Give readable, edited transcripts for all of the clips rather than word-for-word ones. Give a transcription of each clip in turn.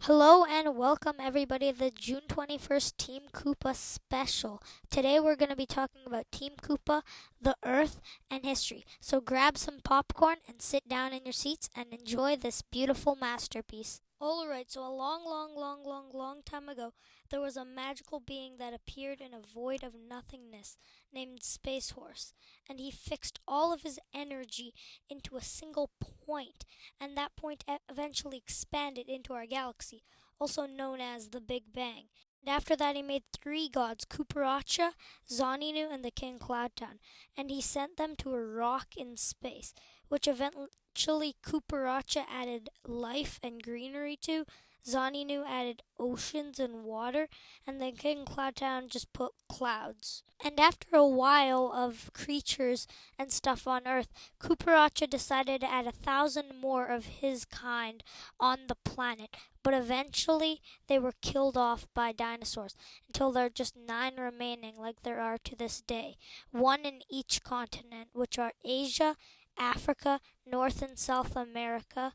Hello and welcome everybody to the June 21st Team Coupa special. Today we're going to be talking about Team Coupa, the Earth, and history. So grab some popcorn and sit down in your seats and enjoy this beautiful masterpiece. Alright, so a long time ago, there was a magical being that appeared in a void of nothingness named Space Horse, and he fixed all of his energy into a single point, and that point eventually expanded into our galaxy, also known as the Big Bang. And after that, he made three gods, Kuparacha, Zoninu, and the King Cloudtown, and he sent them to a rock in space, which eventually Kuparacha added life and greenery to, Zoninu added oceans and water, and then King Cloudtown just put clouds. And after a while of creatures and stuff on Earth, Kuparacha decided to add 1,000 more of his kind on the planet, but eventually they were killed off by dinosaurs until there are just 9 remaining, like there are to this day, one in each continent, which are Asia, Africa, North and South America.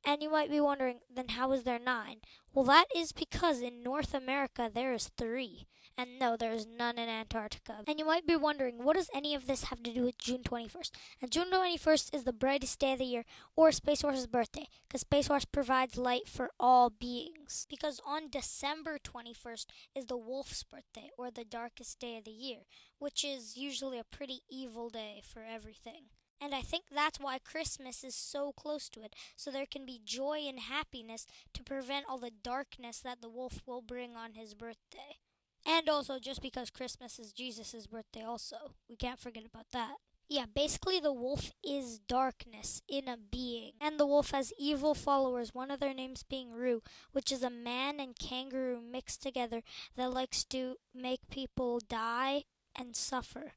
And you might be wondering, then how is there 9? Well, that is because in North America there is 3. And no, there is none in Antarctica. And you might be wondering, what does any of this have to do with June 21st? And June 21st is the brightest day of the year, or Space Horse's birthday, because Space Horse provides light for all beings. Because on December 21st is the wolf's birthday, or the darkest day of the year, which is usually a pretty evil day for everything. And I think that's why Christmas is so close to it, so there can be joy and happiness to prevent all the darkness that the wolf will bring on his birthday. And also just because Christmas is Jesus' birthday also. We can't forget about that. Yeah, basically the wolf is darkness in a being. And the wolf has evil followers, one of their names being Roo, which is a man and kangaroo mixed together that likes to make people die and suffer.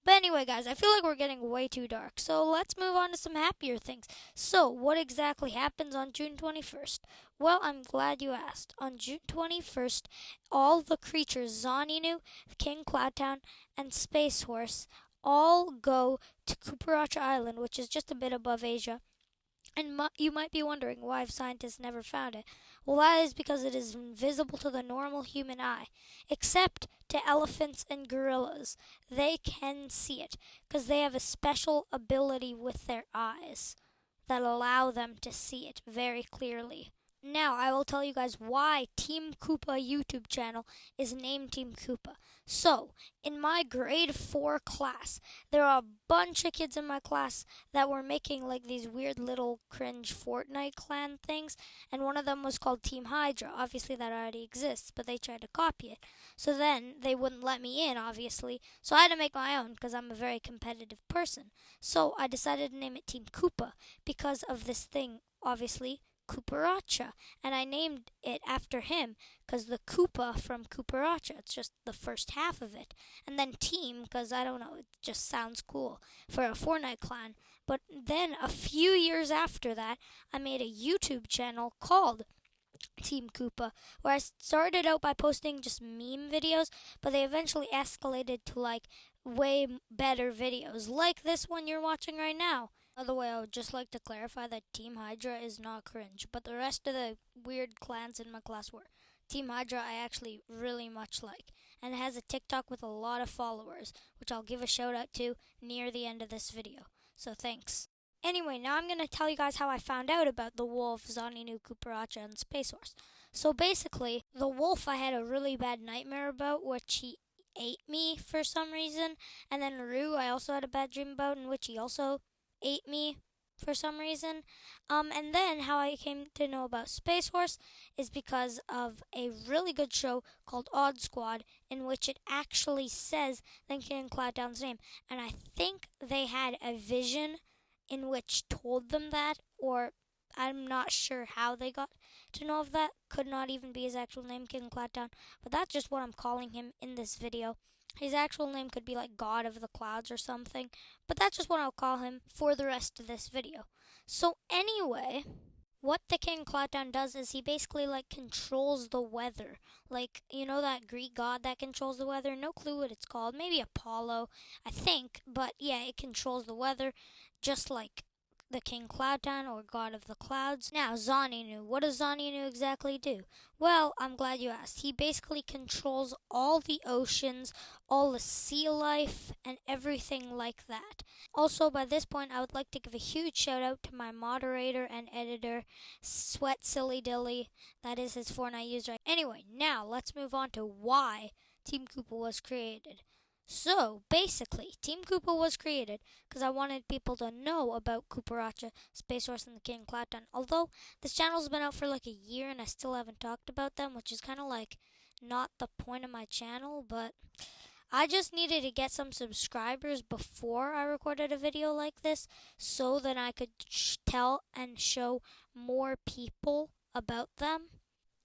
But anyway, guys, I feel like we're getting way too dark, so let's move on to some happier things. So, what exactly happens on June 21st? Well, I'm glad you asked. On June 21st, all the creatures, Zoninu, King Cloudtown, and Space Horse, all go to Kuparacha Island, which is just a bit above Asia. And you might be wondering why scientists never found it. Well, that is because it is invisible to the normal human eye, except to elephants and gorillas. They can see it because they have a special ability with their eyes that allow them to see it very clearly. Now, I will tell you guys why Team Coupa YouTube channel is named Team Coupa. So, in my grade 4 class, there are a bunch of kids in my class that were making like these weird little cringe Fortnite clan things, and one of them was called Team Hydra. Obviously, that already exists, but they tried to copy it. So then they wouldn't let me in, obviously, so I had to make my own because I'm a very competitive person. So I decided to name it Team Coupa because of this thing, obviously. Kuparacha, and I named it after him because the Coupa from Kuparacha, it's just the first half of it, and then team because I don't know, it just sounds cool for a Fortnite clan. But then a few years after that, I made a YouTube channel called Team Coupa, where I started out by posting just meme videos, but they eventually escalated to like way better videos, like this one you're watching right now. By the way, I would just like to clarify that Team Hydra is not cringe, but the rest of the weird clans in my class were. Team Hydra I actually really much like, and it has a TikTok with a lot of followers, which I'll give a shout out to near the end of this video. So thanks. Anyway, now I'm going to tell you guys how I found out about the wolf, Zoninu, Kuparacha, and Space Horse. So basically, the wolf I had a really bad nightmare about, which he ate me for some reason, and then Roo I also had a bad dream about, in which he also ate me for some reason. And then how I came to know about Space Horse is because of a really good show called Odd Squad, in which it actually says the King Cloudtown's name. And I think they had a vision in which told them that, or I'm not sure how they got to know of that. Could not even be his actual name, King Cloudtown, but that's just what I'm calling him in this video. His actual name could be like God of the Clouds or something, but that's just what I'll call him for the rest of this video. So anyway, what the King Cloudtown does is he basically like controls the weather. Like, you know that Greek god that controls the weather? No clue what it's called. Maybe Apollo, I think, but yeah, it controls the weather just like the King Cloudtown, or God of the Clouds. Now, Zaninu. What does Zaninu exactly do? Well, I'm glad you asked. He basically controls all the oceans, all the sea life, and everything like that. Also, by this point, I would like to give a huge shout out to my moderator and editor, Sweat Silly Dilly. That is his Fortnite user. Anyway, now let's move on to why Team Coupa was created. So, basically, Team Coupa was created because I wanted people to know about Cooperacha, Space Horse, and the King Cloudtown. Although, this channel's been out for like a year and I still haven't talked about them, which is kind of like not the point of my channel, but I just needed to get some subscribers before I recorded a video like this so that I could tell and show more people about them.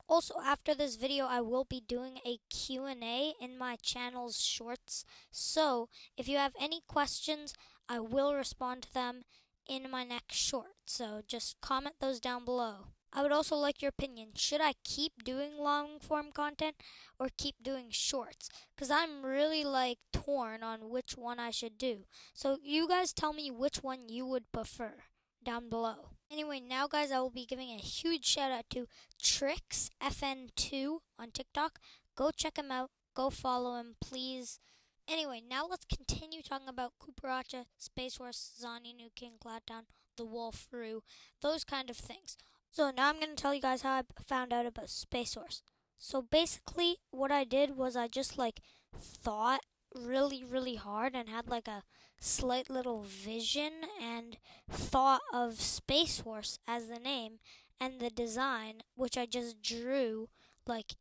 Also, after this video, I will be doing a Q&A in my channel's shorts. So, if you have any questions, I will respond to them in my next short. So, just comment those down below. I would also like your opinion. Should I keep doing long form content or keep doing shorts? Because I'm really torn on which one I should do. So, you guys tell me which one you would prefer down below. Anyway, now guys, I will be giving a huge shout out to TrixFN2 on TikTok. Go check him out. Go follow him, please. Anyway, now let's continue talking about Cooperacha, Space Horse, Zaninu, King Cloudtown, the Wolf Roo, those kind of things. So now I'm going to tell you guys how I found out about Space Horse. So basically, what I did was I just thought really hard and had a slight little vision and thought of Space Horse as the name and the design, which I just drew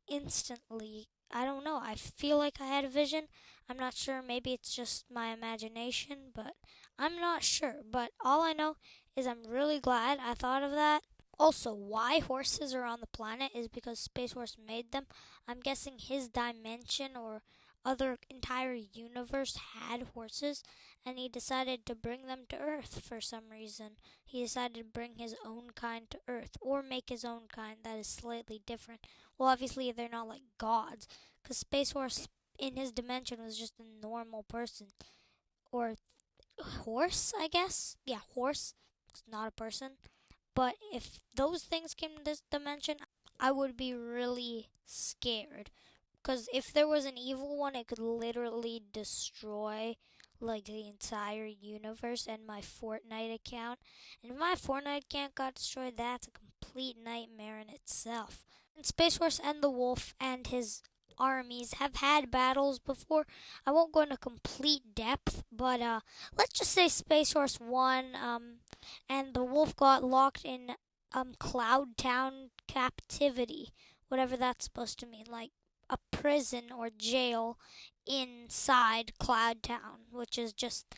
instantly. I don't know, I feel like I had a vision. I'm not sure, maybe it's just my imagination, but I'm not sure. But all I know is I'm really glad I thought of that. Also, why horses are on the planet is because Space Horse made them. I'm guessing his dimension or other entire universe had horses, and he decided to bring them to Earth for some reason. He decided to bring his own kind to Earth, or make his own kind that is slightly different. Well, obviously, they're not like gods, because Space Horse in his dimension was just a normal person. Or horse, I guess? Yeah, horse. It's not a person. But if those things came to this dimension, I would be really scared. Because if there was an evil one, it could literally destroy the entire universe and my Fortnite account. And if my Fortnite account got destroyed, that's a complete nightmare in itself. And Space Horse and the Wolf and his armies have had battles before. I won't go into complete depth, but let's just say Space Horse won, and the Wolf got locked in Cloudtown captivity, whatever that's supposed to mean, like a prison or jail inside Cloudtown, which is just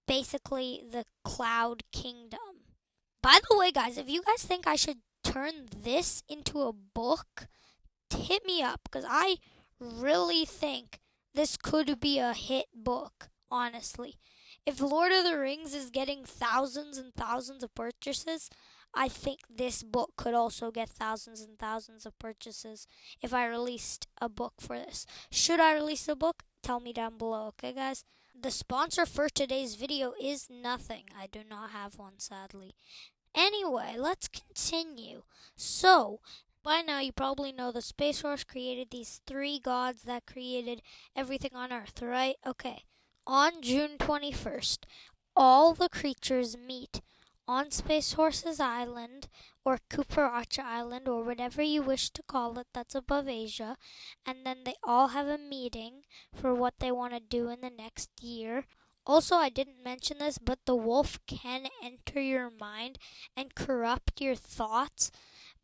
basically the Cloud Kingdom. By the way, guys, if you guys think I should turn this into a book, hit me up, because I really think this could be a hit book, honestly. If Lord of the Rings is getting thousands and thousands of purchases, I think this book could also get thousands and thousands of purchases if I released a book for this. Should I release a book? Tell me down below, okay guys? The sponsor for today's video is nothing. I do not have one, sadly. Anyway, let's continue. So, by now you probably know the Space Horse created these 3 gods that created everything on Earth, right? Okay. On June 21st, all the creatures meet on Space Horse's island, or Cooperacha Island, or whatever you wish to call it, that's above Asia, and then they all have a meeting for what they want to do in the next year. Also, I didn't mention this, but the wolf can enter your mind and corrupt your thoughts,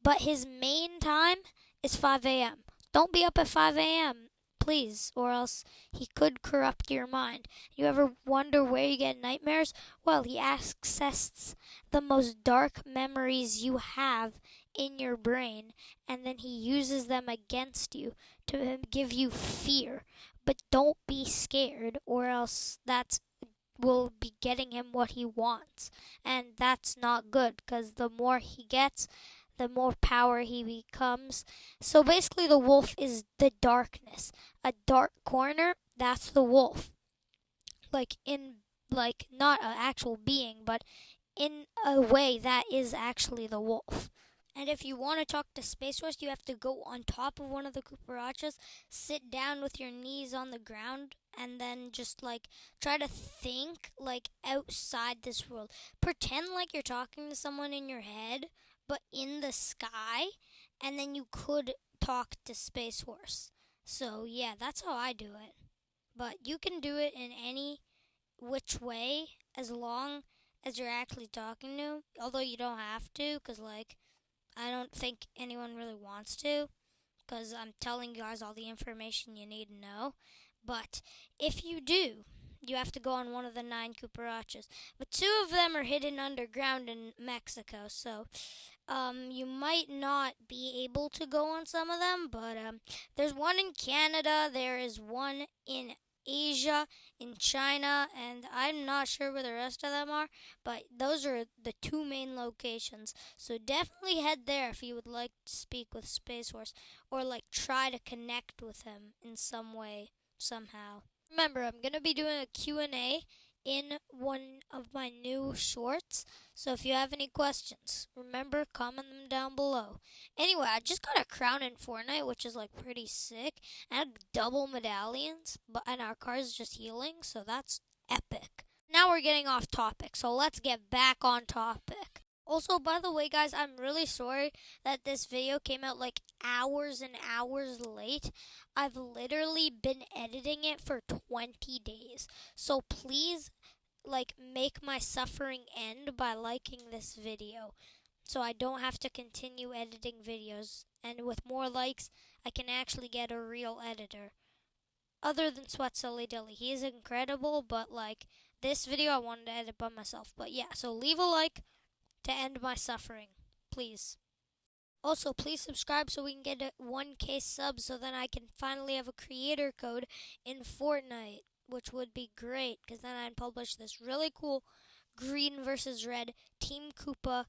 but his main time is 5 a.m. Don't be up at 5 a.m., please, or else he could corrupt your mind. You ever wonder where you get nightmares? Well, he accesses the most dark memories you have in your brain, and then he uses them against you to give you fear. But don't be scared, or else that will be getting him what he wants, and that's not good, because the more he gets, the more power he becomes. So basically the wolf is the darkness. A dark corner, that's the wolf. Not an actual being, but in a way that is actually the wolf. And if you want to talk to Space Force, you have to go on top of one of the cucarachas, sit down with your knees on the ground, and then just like try to think like outside this world. Pretend like you're talking to someone in your head, but in the sky, and then you could talk to Space Force. So yeah, that's how I do it. But you can do it in any which way as long as you're actually talking to 'em. Although you don't have to, because like I don't think anyone really wants to, because I'm telling you guys all the information you need to know. But if you do, you have to go on one of the 9 cucarachas. But 2 of them are hidden underground in Mexico, so you might not be able to go on some of them. But there's one in Canada, there is one in Asia, in China, and I'm not sure where the rest of them are, but those are the 2 main locations. So definitely head there if you would like to speak with Space Force or like try to connect with him in some way, somehow. Remember, I'm going to be doing a Q&A in one of my new shorts. So if you have any questions, remember, comment them down below. Anyway, I just got a crown in Fortnite, which is like pretty sick. And double medallions, and our car is just healing, so that's epic. Now we're getting off topic, so let's get back on topic. Also, by the way, guys, I'm really sorry that this video came out like hours and hours late. I've literally been editing it for 20 days. So please, like, make my suffering end by liking this video so I don't have to continue editing videos. And with more likes, I can actually get a real editor. Other than Sweat Silly Dilly. He is incredible, but, like, this video I wanted to edit by myself. But yeah, so leave a like to end my suffering, please. Also, please subscribe so we can get a 1K subs so then I can finally have a creator code in Fortnite, which would be great because then I'd publish this really cool green versus red Team Coupa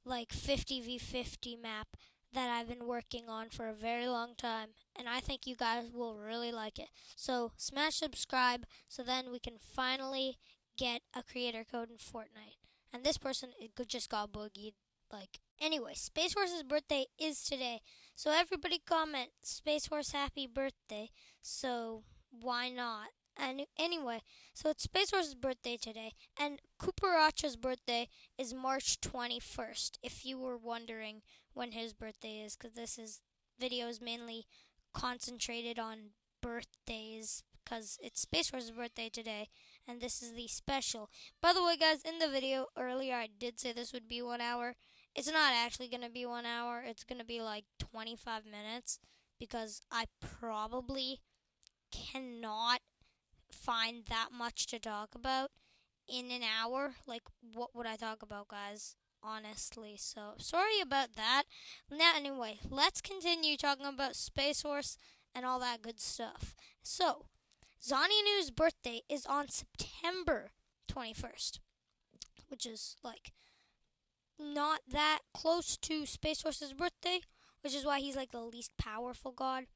like 50v50 map that I've been working on for a very long time, and I think you guys will really like it. So smash subscribe so then we can finally get a creator code in Fortnite. And this person just got boogied. Like, anyway, Space Horse's birthday is today. So everybody comment Space Horse happy birthday. So why not? And anyway, so it's Space Horse's birthday today. And Cooperacha's birthday is March 21st, if you were wondering when his birthday is. Because video is mainly concentrated on birthdays. Because it's Space Horse's birthday today. And this is the special. By the way, guys, in the video earlier, I did say this would be 1 hour. It's not actually going to be 1 hour. It's going to be like 25 minutes because I probably cannot find that much to talk about in an hour. Like, what would I talk about, guys? Honestly, so sorry about that. Now, anyway, let's continue talking about Space Horse and all that good stuff. So, Zaninu's birthday is on September 21st, which is like not that close to Space Horse's birthday, which is why he's like the least powerful god.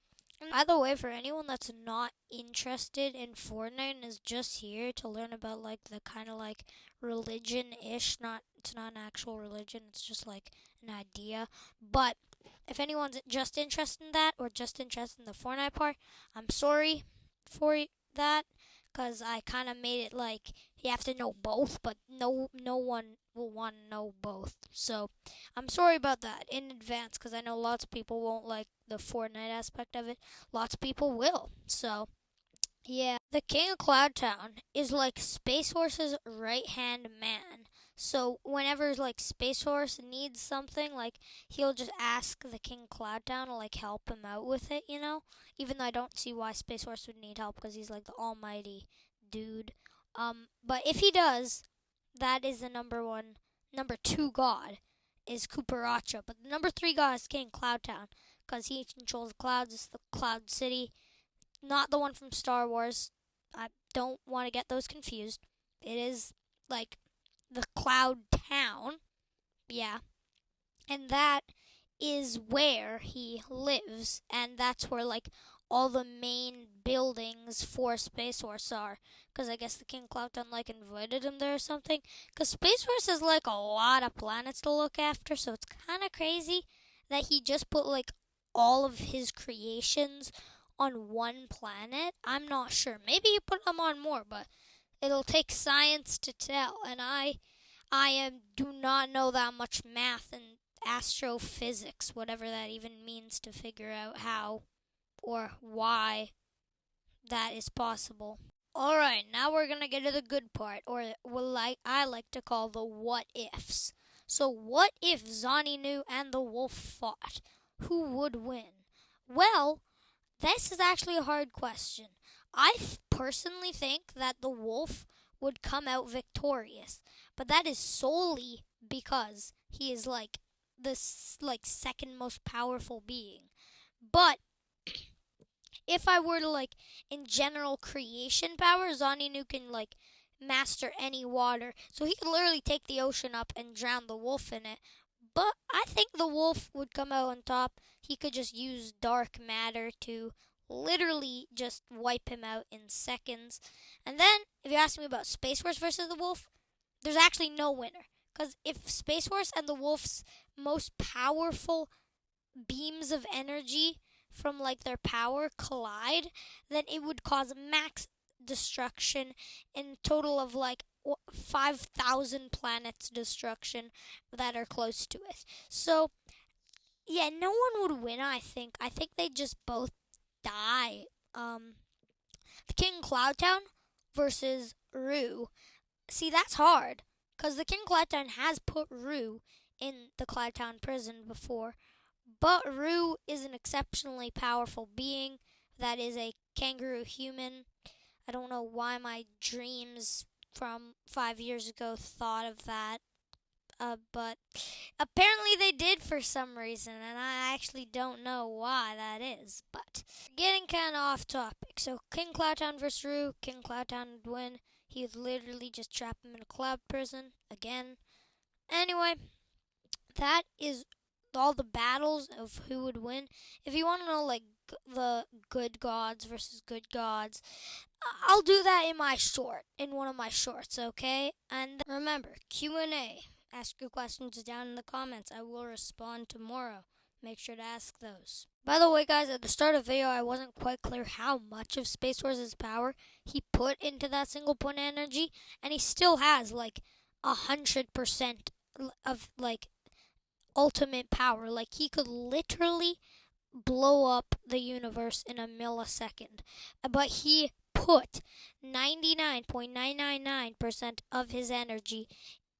And by the way, for anyone that's not interested in Fortnite and is just here to learn about like the kind of like religion-ish, it's not an actual religion, it's just like an idea. But if anyone's just interested in that or just interested in the Fortnite part, I'm sorry for that because I kind of made it like you have to know both, but no one will want to know both. So I'm sorry about that in advance because I know lots of people won't like the Fortnite aspect of it. Lots of people will. So yeah, the King of Cloud Town is like Space Horse's right-hand man. So whenever like Space Horse needs something, like he'll just ask the King of Cloud Town to like help him out with it, you know? Even though I don't see why Space Horse would need help because he's like the almighty dude. But if he does, that is the number 2 god is Cooperacha. But the number 3 god is King Cloud Town because he controls the clouds. It's the Cloud City. Not the one from Star Wars. I don't want to get those confused. It is like the Cloud Town. Yeah. And that is where he lives. And that's where like all the main buildings for Space Force are. Because I guess the King Cloudtown like invited him there or something. Because Space Force is like a lot of planets to look after, so it's kind of crazy that he just put like all of his creations on one planet. I'm not sure. Maybe he put them on more, but it'll take science to tell. And do not know that much math and astrophysics, whatever that even means, to figure out how or why that is possible. Alright, now we're gonna get to the good part, or what I like to call the what ifs. So, what if Zoninu and the wolf fought? Who would win? Well, this is actually a hard question. I personally think that the wolf would come out victorious, but that is solely because he is like the second most powerful being. But if I were to in general creation power, Zoninu can master any water, so he could literally take the ocean up and drown the wolf in it. But I think the wolf would come out on top. He could just use dark matter to literally just wipe him out in seconds. And then, if you ask me about Space Force versus the wolf, there's actually no winner. Because if Space Force and the wolf's most powerful beams of energy from their power collide, then it would cause max destruction in total of 5,000 planets destruction that are close to it. So yeah, no one would win. I think they'd just both die. The King Cloudtown versus Rue. See, that's hard because the King Cloudtown has put Rue in the Cloudtown prison before. But Rue is an exceptionally powerful being that is a kangaroo human. I don't know why my dreams from 5 years ago thought of that. But apparently they did for some reason, and I actually don't know why that is. But getting kind of off topic. So King Cloudtown versus Rue. King Cloudtown would win. He would literally just trap him in a cloud prison again. Anyway, that is all the battles of who would win. If you want to know the good gods versus good gods, I'll do that in one of my shorts, okay? And remember, Q&A. Ask your questions down in the comments. I will respond tomorrow. Make sure to ask those. By the way, guys, at the start of the video, I wasn't quite clear how much of Space Force's power he put into that single point energy, and he still has 100% of ultimate power. He could literally blow up the universe in a millisecond. But he put 99.999% of his energy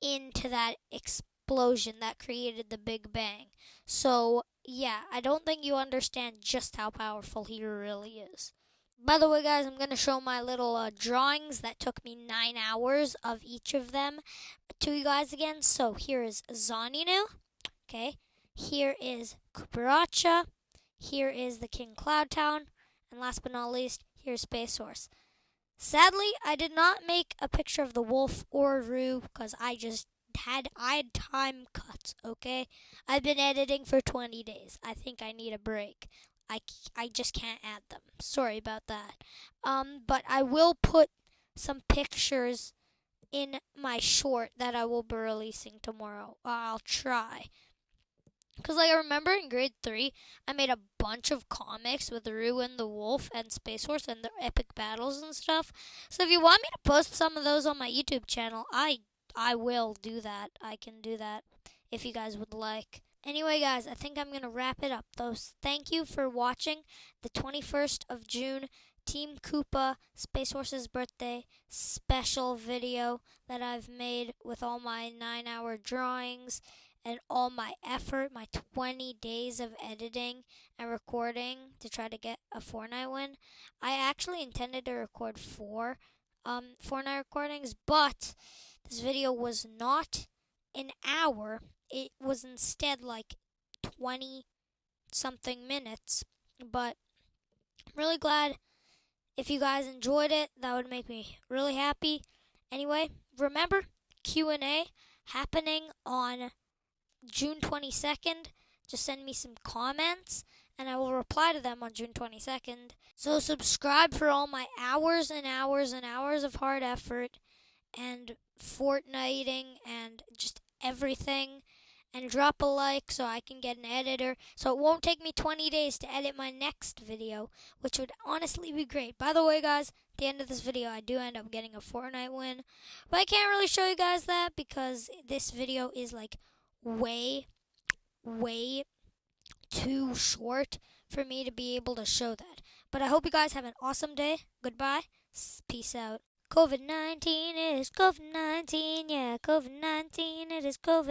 into that explosion that created the Big Bang. So, yeah, I don't think you understand just how powerful he really is. By the way, guys, I'm going to show my little drawings that took me 9 hours of each of them to you guys again. So, here is Zoninu. Okay, here is Kuparacha, here is the King Cloudtown, and last but not least, here's Space Force. Sadly, I did not make a picture of the wolf or Rue because I had time cuts, okay? I've been editing for 20 days. I think I need a break. I just can't add them. Sorry about that. But I will put some pictures in my short that I will be releasing tomorrow. I'll try. Because, I remember in grade 3, I made a bunch of comics with Rue and the Wolf and Space Force and their epic battles and stuff. So if you want me to post some of those on my YouTube channel, I will do that. I can do that if you guys would like. Anyway, guys, I think I'm going to wrap it up. Thank you for watching the 21st of June Team Coupa Space Force's birthday special video that I've made with all my 9-hour drawings and all my effort, my 20 days of editing and recording to try to get a Fortnite win. I actually intended to record 4 Fortnite recordings, but this video was not an hour. It was instead 20 something minutes. But I'm really glad if you guys enjoyed it. That would make me really happy. Anyway, remember Q&A happening on June 22nd. Just send me some comments and I will reply to them on June 22nd. So subscribe for all my hours and hours and hours of hard effort and Fortniting and just everything. And drop a like so I can get an editor, so it won't take me 20 days to edit my next video, which would honestly be great. By the way, guys, at the end of this video, I do end up getting a Fortnite win, but I can't really show you guys that because this video is like way, way too short for me to be able to show that. But I hope you guys have an awesome day. Goodbye. Peace out. COVID-19 is COVID-19. Yeah, COVID-19, it is COVID.